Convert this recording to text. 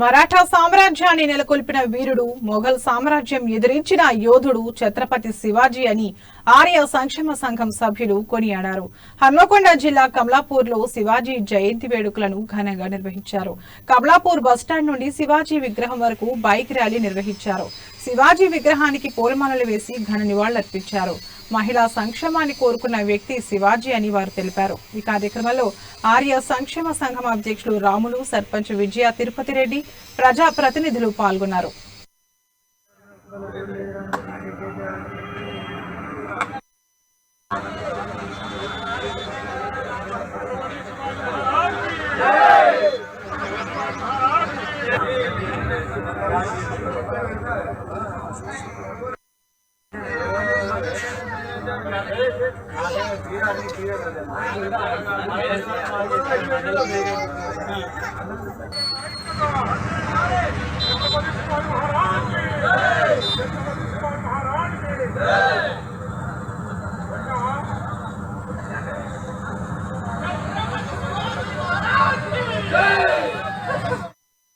మరాఠా సామ్రాజ్యాన్ని నెలకొల్పిన వీరుడు, మొఘల్ సామ్రాజ్యం ఎదిరించిన యోధుడు ఛత్రపతి శివాజీ అని ఆర్య సంక్షేమ సంఘం సభ్యులు కొనియాడారు. హన్మకొండ జిల్లా కమలాపూర్లో శివాజీ జయంతి వేడుకలను ఘనంగా నిర్వహించారు. కమలాపూర్ బస్టాండ్ నుండి శివాజీ విగ్రహం వరకు బైక్ ర్యాలీ నిర్వహించారు. శివాజీ విగ్రహానికి పూలమాలలు వేసి ఘన నివాళులర్పించారు. మహిళా సంక్షేమాన్ని కోరుకున్న వ్యక్తి శివాజీ అని వారు తెలిపారు. ఈ కార్యక్రమంలో ఆర్య సంక్షేమ సంఘం అధ్యక్షులు రాములు, సర్పంచ్ విజయ తిరుపతి రెడ్డి, ప్రజా ప్రతినిధులు పాల్గొన్నారు.